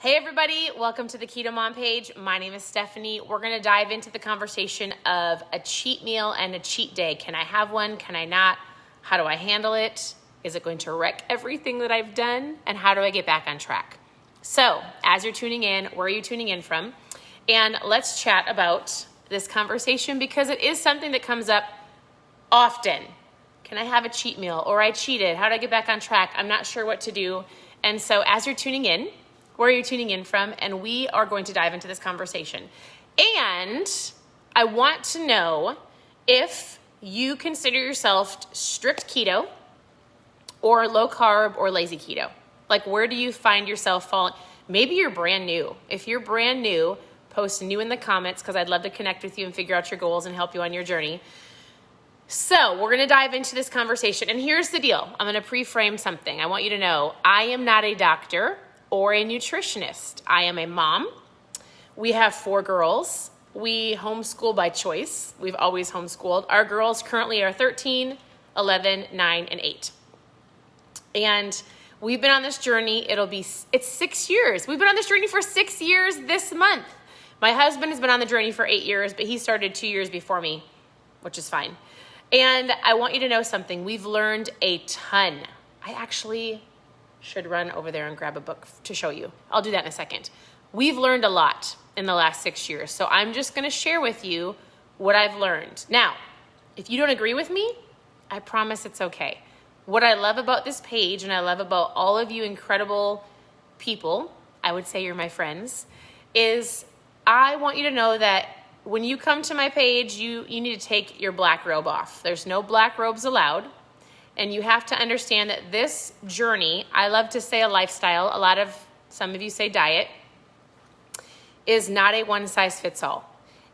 Hey everybody, welcome to the Keto Mom page. My name is Stephanie. We're going to dive into the conversation of a cheat meal and a cheat day. Can I have one? Can I not? How do I handle it? Is it going to wreck everything that I've done? And how do I get back on track? So, as you're tuning in, where are you tuning in from? And let's chat about this conversation because it is something that comes up often. Can I have a cheat meal? Or I cheated. How do I get back on track? I'm not sure what to do. And so as you're tuning in, where are you tuning in from? And we are going to dive into this conversation. And I want to know if you consider yourself strict keto or low carb or lazy keto. Like, where do you find yourself falling? Maybe you're brand new. If you're brand new, post new in the comments because I'd love to connect with you and figure out your goals and help you on your journey. So we're going to dive into this conversation. And here's the deal. I'm going to pre-frame something. I want you to know I am not a doctor or a nutritionist. I am a mom. We have 4 girls. We homeschool by choice. We've always homeschooled. Our girls currently are 13, 11, 9, and 8. And we've been on this journey. It's 6 years. We've been on this journey for 6 years this month. My husband has been on the journey for 8 years, but he started 2 years before me, which is fine. And I want you to know something. We've learned a ton. I actually should run over there and grab a book to show you. I'll do that in a second. We've learned a lot in the last 6 years. So I'm just going to share with you what I've learned. Now, if you don't agree with me, I promise it's okay. What I love about this page and I love about all of you incredible people, I would say you're my friends, is I want you to know that when you come to my page, you need to take your black robe off. There's no black robes allowed. And you have to understand that this journey, I love to say a lifestyle, some of you say diet, is not a one size fits all.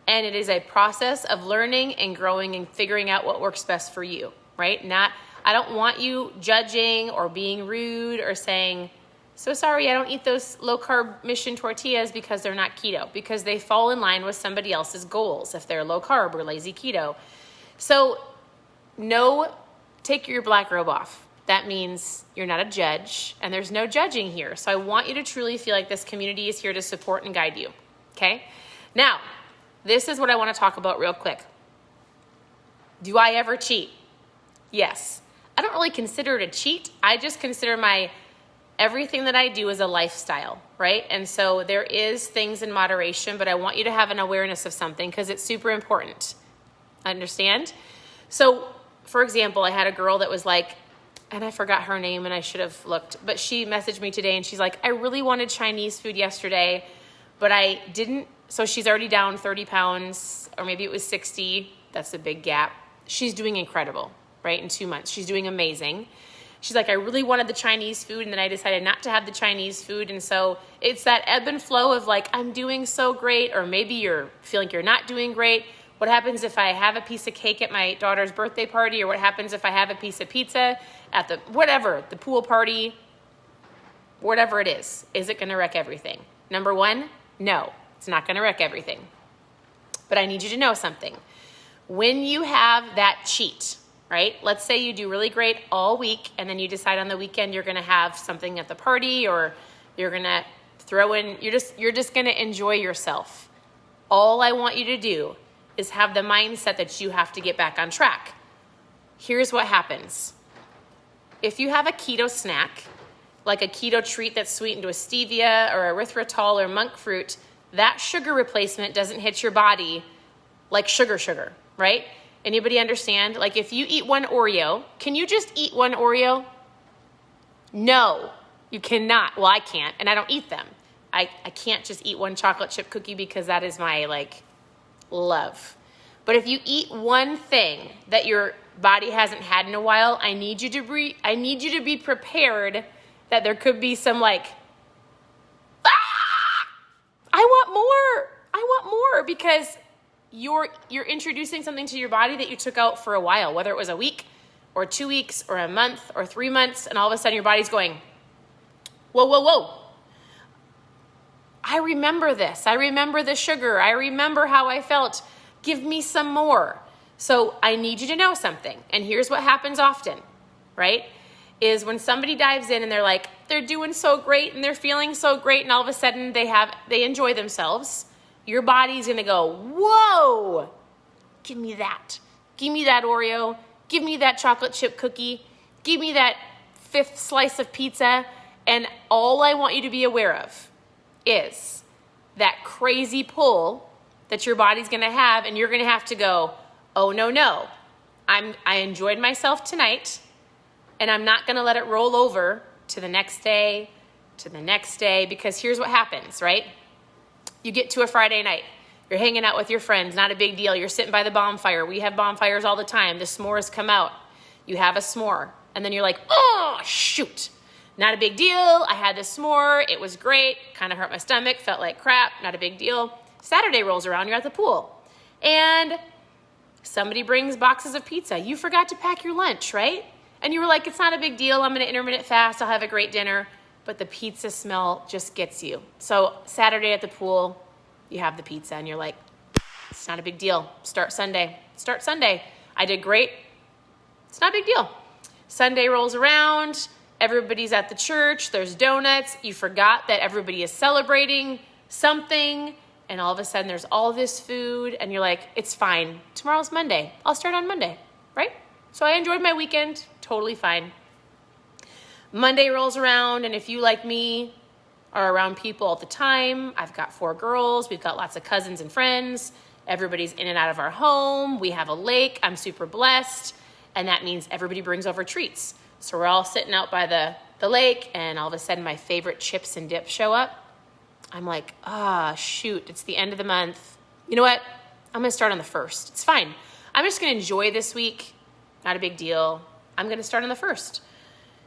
And it is a process of learning and growing and figuring out what works best for you, right? I don't want you judging or being rude or saying, so sorry, I don't eat those low carb mission tortillas because they're not keto, because they fall in line with somebody else's goals if they're low carb or lazy keto. So take your black robe off. That means you're not a judge and there's no judging here. So I want you to truly feel like this community is here to support and guide you. Okay? Now, this is what I want to talk about real quick. Do I ever cheat? Yes. I don't really consider it a cheat. I just consider everything that I do is a lifestyle, right? And so there is things in moderation, but I want you to have an awareness of something because it's super important. Understand? So, for example, I had a girl that was like, and I forgot her name and I should have looked, but she messaged me today and she's like, I really wanted Chinese food yesterday, but I didn't. So she's already down 30 pounds, or maybe it was 60. That's a big gap. She's doing incredible, right? In 2 months, she's doing amazing. She's like, I really wanted the Chinese food and then I decided not to have the Chinese food. And so it's that ebb and flow of like, I'm doing so great, or maybe you're feeling you're not doing great. What happens if I have a piece of cake at my daughter's birthday party? Or what happens if I have a piece of pizza at the pool party? Whatever it is it going to wreck everything? Number one, no, it's not going to wreck everything. But I need you to know something. When you have that cheat, right? Let's say you do really great all week and then you decide on the weekend you're going to have something at the party, or you're going to throw in, you're just going to enjoy yourself. All I want you to do is have the mindset that you have to get back on track. Here's what happens. If you have a keto snack, like a keto treat that's sweetened with stevia or erythritol or monk fruit, that sugar replacement doesn't hit your body like sugar, right? Anybody understand? Like if you eat one Oreo, can you just eat one Oreo? No, you cannot. Well, I can't, and I don't eat them. I can't just eat one chocolate chip cookie because that is my love. But if you eat one thing that your body hasn't had in a while, I need you to be prepared that there could be some I want more because you're introducing something to your body that you took out for a while, whether it was a week or 2 weeks or a month or 3 months, and all of a sudden your body's going, whoa. I remember this. I remember the sugar. I remember how I felt. Give me some more. So I need you to know something. And here's what happens often, right? is when somebody dives in and they're like, they're doing so great and they're feeling so great, and all of a sudden they enjoy themselves. Your body's gonna go, whoa, give me that. Give me that Oreo. Give me that chocolate chip cookie. Give me that 5th slice of pizza. And all I want you to be aware of is that crazy pull that your body's gonna have, and you're gonna have to go, oh no. I enjoyed myself tonight, and I'm not gonna let it roll over to the next day, because here's what happens, right? You get to a Friday night, you're hanging out with your friends, not a big deal. You're sitting by the bonfire. We have bonfires all the time. The s'mores come out. You have a s'more, and then you're like, oh, shoot. Not a big deal. I had this s'more. It was great. Kind of hurt my stomach. Felt like crap. Not a big deal. Saturday rolls around. You're at the pool, and somebody brings boxes of pizza. You forgot to pack your lunch, right? And you were like, it's not a big deal. I'm going to intermittent fast. I'll have a great dinner. But the pizza smell just gets you. So Saturday at the pool, you have the pizza, and you're like, it's not a big deal. Start Sunday. I did great. It's not a big deal. Sunday rolls around. Everybody's at the church. There's donuts. You forgot that everybody is celebrating something. And all of a sudden there's all this food, and you're like, it's fine. Tomorrow's Monday. I'll start on Monday, right? So I enjoyed my weekend. Totally fine. Monday rolls around, and if you, like me, are around people all the time, I've got 4 girls. We've got lots of cousins and friends. Everybody's in and out of our home. We have a lake. I'm super blessed. And that means everybody brings over treats. So we're all sitting out by the lake, and all of a sudden my favorite chips and dip show up. I'm like, shoot, it's the end of the month. You know what? I'm going to start on the 1st. It's fine. I'm just going to enjoy this week. Not a big deal. I'm going to start on the 1st.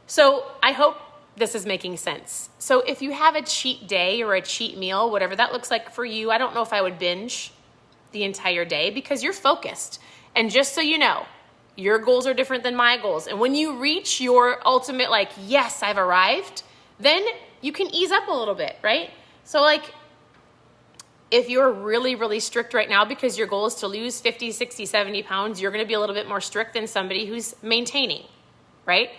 So I hope this is making sense. So if you have a cheat day or a cheat meal, whatever that looks like for you, I don't know if I would binge the entire day, because you're focused. And just so you know, your goals are different than my goals. And when you reach your ultimate, like, yes, I've arrived, then you can ease up a little bit, right? So like, if you're really, really strict right now because your goal is to lose 50, 60, 70 pounds, you're going to be a little bit more strict than somebody who's maintaining, right?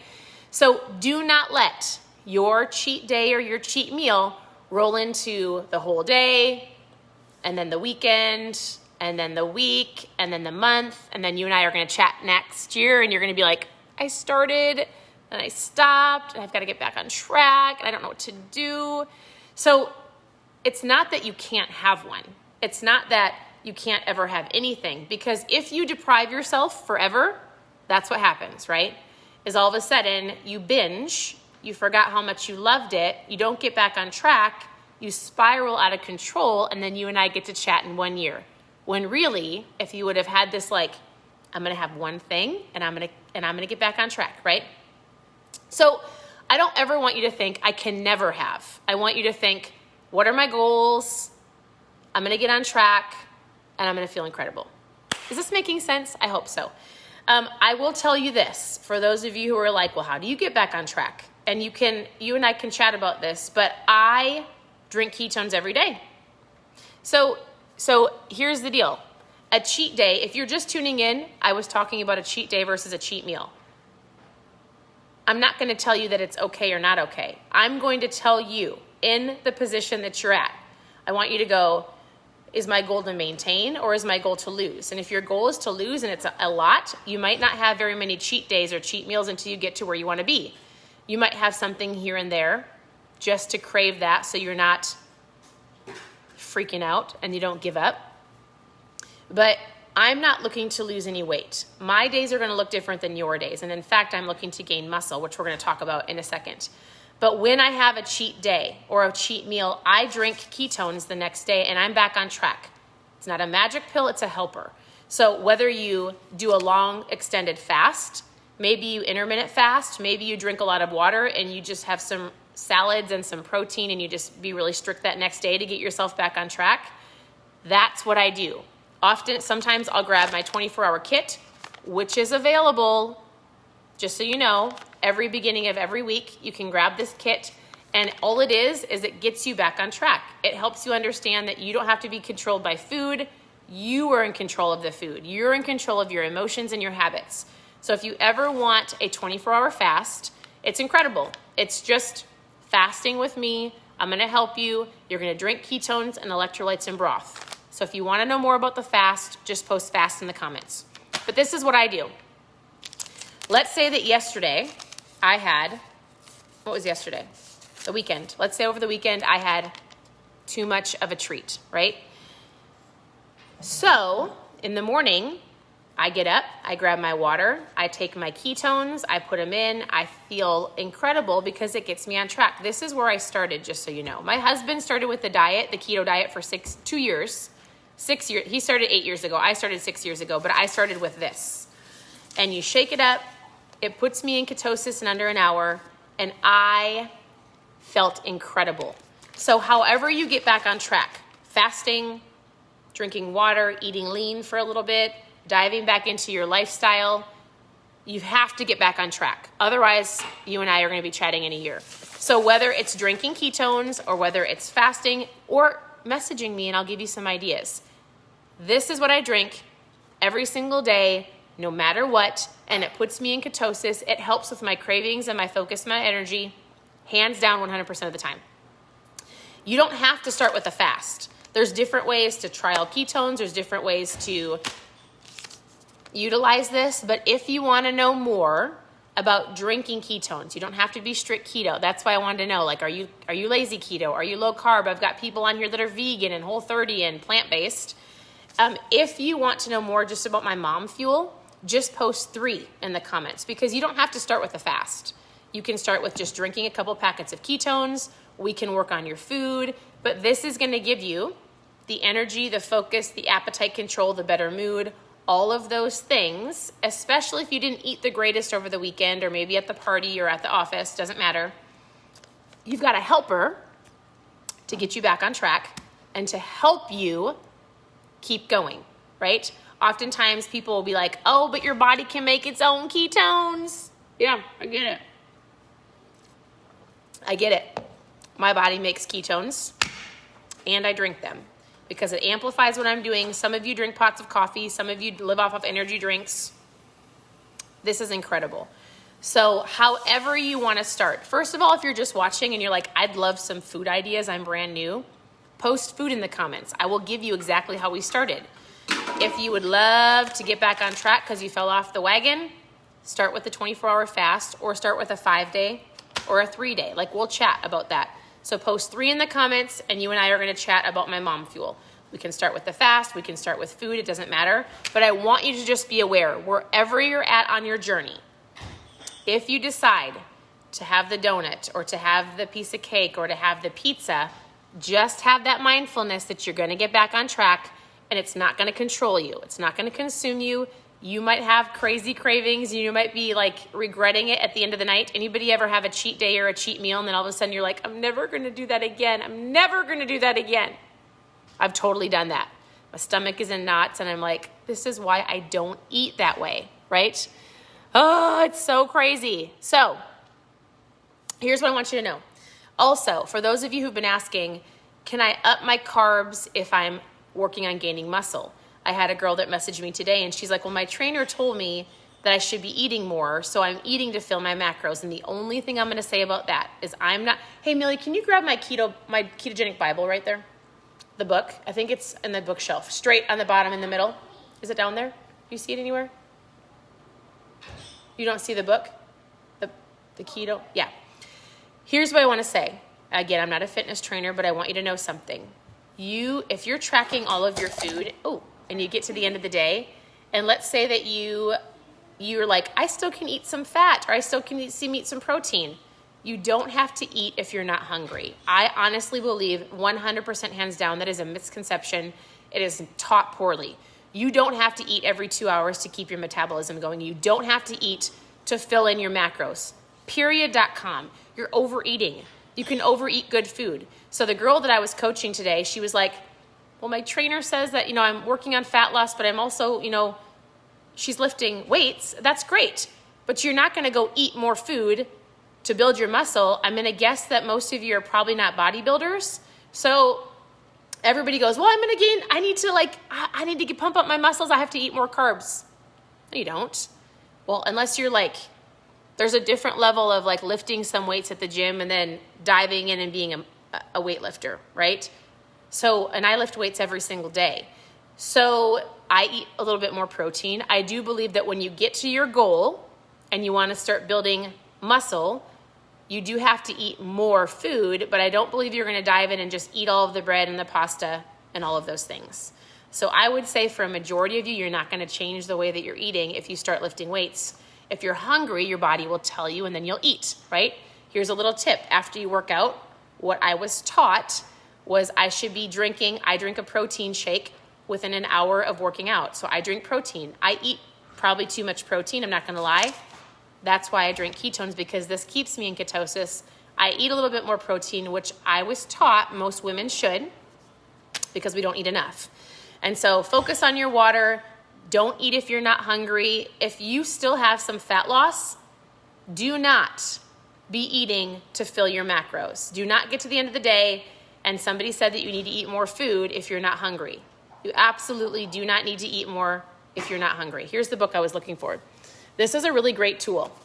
So do not let your cheat day or your cheat meal roll into the whole day, and then the weekend, and then the week, and then the month, and then you and I are going to chat next year, and you're going to be like, I started, and I stopped, and I've got to get back on track, and I don't know what to do. So it's not that you can't have one. It's not that you can't ever have anything, because if you deprive yourself forever, that's what happens, right? Is all of a sudden you binge, you forgot how much you loved it, you don't get back on track, you spiral out of control, and then you and I get to chat in 1 year. When really, if you would have had this, like, I'm going to have one thing, and I'm going to get back on track, right? So I don't ever want you to think I can never have. I want you to think, what are my goals? I'm going to get on track, and I'm going to feel incredible. Is this making sense? I hope so. I will tell you this, for those of you who are like, well, how do you get back on track? And you and I can chat about this, but I drink ketones every day. So here's the deal. A cheat day, if you're just tuning in, I was talking about a cheat day versus a cheat meal. I'm not going to tell you that it's okay or not okay. I'm going to tell you in the position that you're at. I want you to go, is my goal to maintain, or is my goal to lose? And if your goal is to lose and it's a lot, you might not have very many cheat days or cheat meals until you get to where you want to be. You might have something here and there just to crave that, so you're not freaking out and you don't give up. But I'm not looking to lose any weight. My days are going to look different than your days. And in fact, I'm looking to gain muscle, which we're going to talk about in a second. But when I have a cheat day or a cheat meal, I drink ketones the next day and I'm back on track. It's not a magic pill, it's a helper. So whether you do a long extended fast, maybe you intermittent fast, maybe you drink a lot of water and you just have some salads and some protein and you just be really strict that next day to get yourself back on track, that's what I do. Sometimes I'll grab my 24-hour kit, which is available, just so you know, every beginning of every week, you can grab this kit, and all it is it gets you back on track. It helps you understand that you don't have to be controlled by food. You are in control of the food. You're in control of your emotions and your habits. So if you ever want a 24-hour fast, It's incredible. It's just fasting with me. I'm going to help you. You're going to drink ketones and electrolytes and broth. So if you want to know more about the fast, just post fast in the comments. But this is what I do. Let's say that yesterday I had, what was yesterday? The weekend. Let's say over the weekend I had too much of a treat, right? So in the morning, I get up, I grab my water, I take my ketones, I put them in, I feel incredible because it gets me on track. This is where I started, just so you know. My husband started with the diet, the keto diet for 2 years. 6 years, he started 8 years ago. I started 6 years ago, but I started with this. And you shake it up, it puts me in ketosis in under an hour, and I felt incredible. So however you get back on track, fasting, drinking water, eating lean for a little bit, diving back into your lifestyle, you have to get back on track. Otherwise, you and I are going to be chatting in a year. So whether it's drinking ketones or whether it's fasting or messaging me and I'll give you some ideas. This is what I drink every single day, no matter what, and it puts me in ketosis. It helps with my cravings and my focus, my energy, hands down 100% of the time. You don't have to start with a fast. There's different ways to trial ketones. There's different ways to utilize this, but if you want to know more about drinking ketones, you don't have to be strict keto. That's why I wanted to know, like, are you lazy keto? Are you low carb? I've got people on here that are vegan and Whole30 and plant-based. If you want to know more just about my mom fuel, just post 3 in the comments because you don't have to start with a fast. You can start with just drinking a couple packets of ketones. We can work on your food, but this is going to give you the energy, the focus, the appetite control, the better mood, all of those things, especially if you didn't eat the greatest over the weekend or maybe at the party or at the office, doesn't matter. You've got a helper to get you back on track and to help you keep going, right? Oftentimes people will be like, oh, but your body can make its own ketones. Yeah, I get it. I get it. My body makes ketones and I drink them, because it amplifies what I'm doing. Some of you drink pots of coffee. Some of you live off of energy drinks. This is incredible. So however you want to start. First of all, if you're just watching and you're like, I'd love some food ideas, I'm brand new, post food in the comments. I will give you exactly how we started. If you would love to get back on track because you fell off the wagon, start with the 24-hour fast or start with a 5-day or a 3-day. Like, we'll chat about that. So post 3 in the comments and you and I are going to chat about my mom fuel. We can start with the fast. We can start with food. It doesn't matter. But I want you to just be aware, wherever you're at on your journey, if you decide to have the donut or to have the piece of cake or to have the pizza, just have that mindfulness that you're going to get back on track and it's not going to control you. It's not going to consume you. You might have crazy cravings. You might be like regretting it at the end of the night. Anybody ever have a cheat day or a cheat meal and then all of a sudden you're like, I'm never going to do that again. I'm never going to do that again. I've totally done that. My stomach is in knots and I'm like, this is why I don't eat that way, right? Oh, it's so crazy. So here's what I want you to know. Also, for those of you who've been asking, can I up my carbs if I'm working on gaining muscle? I had a girl that messaged me today and she's like, well, my trainer told me that I should be eating more, so I'm eating to fill my macros. And the only thing I'm going to say about that is I'm not, hey, Millie, can you grab my Ketogenic Bible right there? The book. I think it's in the bookshelf, straight on the bottom in the middle. Is it down there? Do you see it anywhere? You don't see the book? The keto? Yeah. Here's what I want to say. Again, I'm not a fitness trainer, but I want you to know something. If you're tracking all of your food, and you get to the end of the day, and let's say that you're like, I still can eat some fat, or I still can eat some protein. You don't have to eat if you're not hungry. I honestly believe 100% hands down that is a misconception. It is taught poorly. You don't have to eat every 2 hours to keep your metabolism going. You don't have to eat to fill in your macros. Period.com. You're overeating. You can overeat good food. So the girl that I was coaching today, she was like, well, my trainer says that, I'm working on fat loss, but I'm also, she's lifting weights. That's great. But you're not going to go eat more food to build your muscle. I'm going to guess that most of you are probably not bodybuilders. So everybody goes, well, I'm going to gain, I need to pump up my muscles. I have to eat more carbs. No, you don't. Well, unless you're like There's a different level of like lifting some weights at the gym and then diving in and being a weightlifter, right? So, and I lift weights every single day. So I eat a little bit more protein. I do believe that when you get to your goal and you want to start building muscle, you do have to eat more food, but I don't believe you're going to dive in and just eat all of the bread and the pasta and all of those things. So I would say for a majority of you, you're not going to change the way that you're eating if you start lifting weights. If you're hungry, your body will tell you and then you'll eat, right? Here's a little tip. After you work out, what I was taught was I drink a protein shake within an hour of working out. So I drink protein. I eat probably too much protein, I'm not going to lie. That's why I drink ketones, because this keeps me in ketosis. I eat a little bit more protein, which I was taught most women should, because we don't eat enough. And so focus on your water. Don't eat if you're not hungry. If you still have some fat loss, do not be eating to fill your macros. Do not get to the end of the day and somebody said that you need to eat more food if you're not hungry. You absolutely do not need to eat more if you're not hungry. Here's the book I was looking for. This is a really great tool.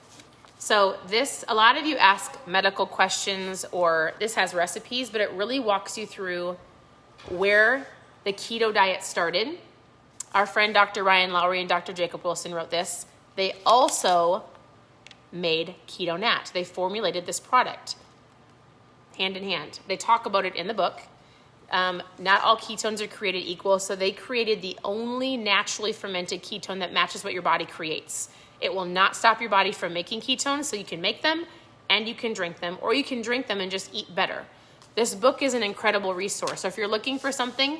So a lot of you ask medical questions, or this has recipes, but it really walks you through where the keto diet started. Our friend Dr. Ryan Lowery and Dr. Jacob Wilson wrote this. They also made Keto Nat. They formulated this product hand in hand. They talk about it in the book. Not all ketones are created equal, so they created the only naturally fermented ketone that matches what your body creates. It will not stop your body from making ketones, so you can make them and you can drink them, or you can drink them and just eat better. This book is an incredible resource. So if you're looking for something,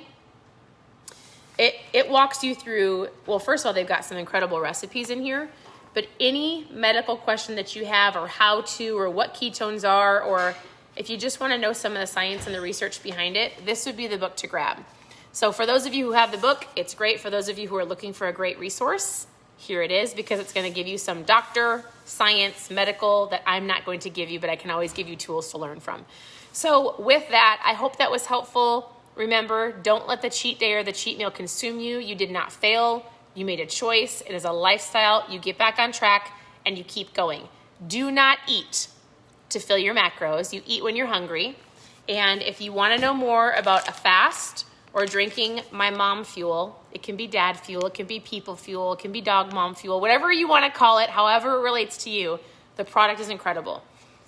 it walks you through, well, first of all, they've got some incredible recipes in here, but any medical question that you have, or how to, or what ketones are, or if you just want to know some of the science and the research behind it, this would be the book to grab. So for those of you who have the book, it's great. For those of you who are looking for a great resource, here it is, because it's going to give you some doctor, science, medical that I'm not going to give you, but I can always give you tools to learn from. So with that, I hope that was helpful. Remember, don't let the cheat day or the cheat meal consume you. You did not fail. You made a choice. It is a lifestyle. You get back on track and you keep going. Do not eat to fill your macros. You eat when you're hungry. And if you want to know more about a fast or drinking my mom fuel, it can be dad fuel, it can be people fuel, it can be dog mom fuel, whatever you want to call it, however it relates to you, the product is incredible.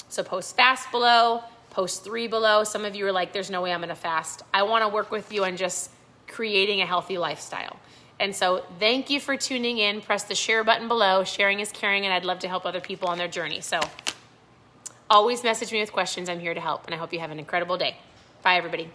So post fast below, post 3 below. Some of you are like, there's no way I'm going to fast. I want to work with you on just creating a healthy lifestyle. And so thank you for tuning in. Press the share button below. Sharing is caring, and I'd love to help other people on their journey. So always message me with questions. I'm here to help, and I hope you have an incredible day. Bye, everybody.